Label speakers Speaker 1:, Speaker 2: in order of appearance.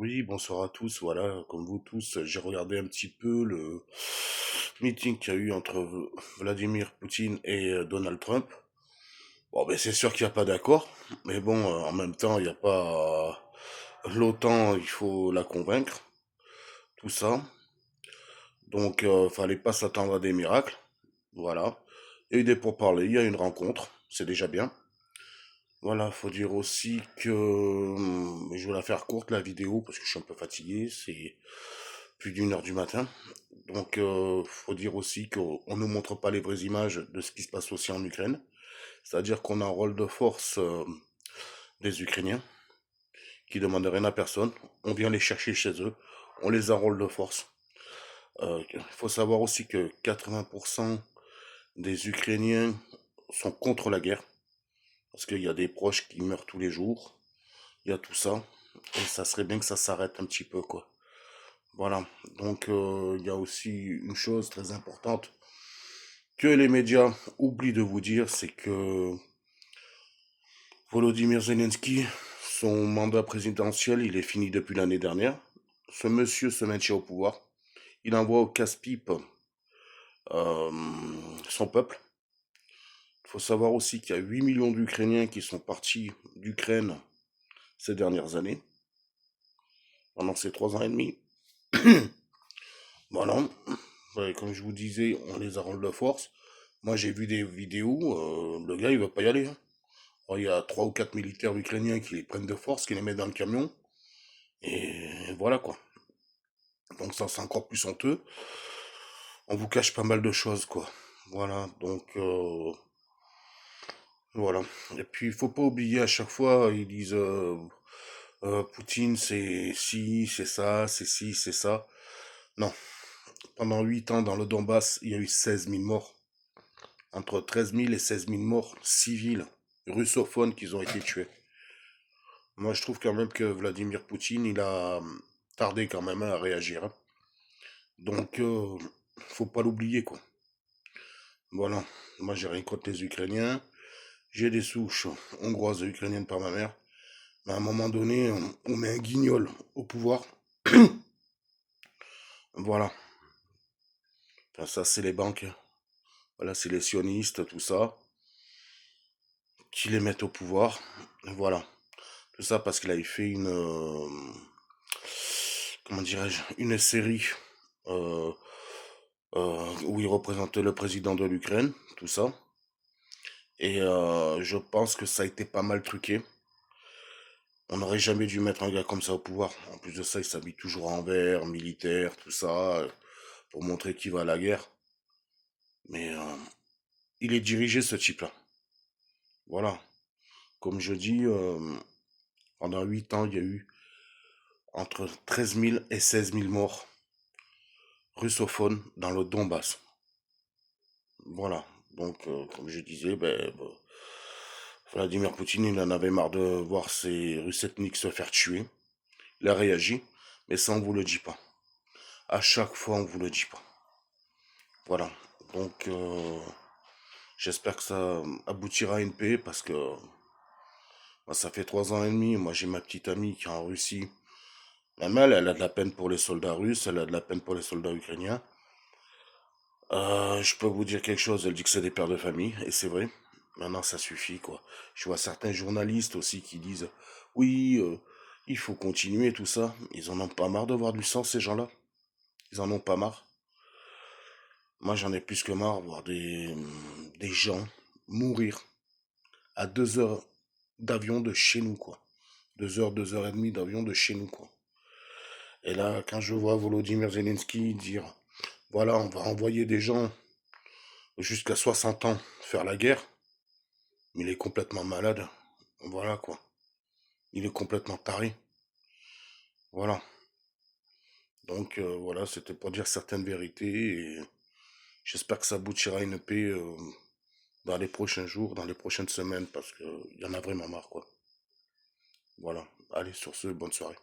Speaker 1: Oui, bonsoir à tous. Voilà, comme vous tous, j'ai regardé un petit peu le meeting qu'il y a eu entre Vladimir Poutine et Donald Trump. Bon, ben c'est sûr qu'il n'y a pas d'accord, mais bon, en même temps, il n'y a pas l'OTAN, il faut la convaincre, tout ça. Donc, fallait pas s'attendre à des miracles. Voilà. Il y a eu des pourparlers, il y a eu une rencontre, c'est déjà bien. Voilà, faut dire aussi que je vais la faire courte la vidéo parce que je suis un peu fatigué, c'est plus d'1 heure du matin. Donc faut dire aussi qu'on ne nous montre pas les vraies images de ce qui se passe aussi en Ukraine. C'est-à-dire qu'on a un rôle de force des Ukrainiens qui demandent rien à personne. On vient les chercher chez eux, on les enrôle de force. Il faut savoir aussi que 80% des Ukrainiens sont contre la guerre parce qu'il y a des proches qui meurent tous les jours. Il y a tout ça. Et ça serait bien que ça s'arrête un petit peu, quoi. Voilà. Donc, il y a aussi une chose très importante que les médias oublient de vous dire, c'est que Volodymyr Zelensky, son mandat présidentiel, il est fini depuis l'année dernière. Ce monsieur se maintient au pouvoir. Il envoie au casse-pipe euh, son peuple. Il faut savoir aussi qu'il y a 8 millions d'Ukrainiens qui sont partis d'Ukraine ces dernières années, pendant ces 3 ans et demi. Voilà. Ouais, comme je vous disais, on les arrange de force. Moi, j'ai vu des vidéos, le gars, il veut pas y aller, hein. Alors, il y a 3 ou 4 militaires ukrainiens qui les prennent de force, qui les mettent dans le camion, et voilà quoi. Donc ça, c'est encore plus honteux. On vous cache pas mal de choses, quoi. Voilà, donc voilà. Et puis, il faut pas oublier à chaque fois, ils disent Poutine, c'est ci, c'est ça, c'est ci, c'est ça. Non. Pendant 8 ans, dans le Donbass, il y a eu 16 000 morts. Entre 13 000 et 16 000 morts civils russophones qui ont été tués. Moi, je trouve quand même que Vladimir Poutine, il a tardé quand même à réagir, hein. Donc, faut pas l'oublier, quoi. Voilà. Moi, j'ai rien contre les Ukrainiens. J'ai des souches hongroises et ukrainiennes par ma mère. Mais à un moment donné, on met un guignol au pouvoir. Voilà. Enfin, ça, c'est les banques. Voilà, c'est les sionistes, tout ça, qui les mettent au pouvoir. Voilà. Tout ça parce qu'il avait fait une, comment dirais-je, une série euh, où il représentait le président de l'Ukraine, tout ça. Et je pense que ça a été pas mal truqué. On n'aurait jamais dû mettre un gars comme ça au pouvoir. En plus de ça, il s'habille toujours en vert, militaire, tout ça, pour montrer qu'il va à la guerre. Mais il est dirigé, ce type-là. Voilà. Comme je dis, pendant 8 ans, il y a eu entre 13 000 et 16 000 morts russophones dans le Donbass. Voilà. Donc, comme je disais, Vladimir Poutine, il en avait marre de voir ces Russes ethniques se faire tuer. Il a réagi, mais ça, on vous le dit pas. À chaque fois, on vous le dit pas. Voilà. Donc, j'espère que ça aboutira à une paix parce que moi, ça fait 3 ans et demi. Moi, j'ai ma petite amie qui est en Russie. Même elle, elle a de la peine pour les soldats russes, elle a de la peine pour les soldats ukrainiens. Je peux vous dire quelque chose, elle dit que c'est des pères de famille, et c'est vrai. Maintenant, ça suffit, quoi. Je vois certains journalistes aussi qui disent, oui, il faut continuer, tout ça. Ils en ont pas marre de voir du sang, ces gens-là. Ils en ont pas marre. Moi, j'en ai plus que marre de voir des gens mourir à 2 heures d'avion de chez nous, quoi. 2 heures, 2 heures et demie d'avion de chez nous, quoi. Et là, quand je vois Volodymyr Zelensky dire, voilà, on va envoyer des gens jusqu'à 60 ans faire la guerre, mais il est complètement malade. Voilà, quoi. Il est complètement taré. Voilà. Donc, voilà, c'était pour dire certaines vérités, et j'espère que ça aboutira à une paix dans les prochains jours, dans les prochaines semaines, parce qu'il y en a vraiment marre, quoi. Voilà. Allez, sur ce, bonne soirée.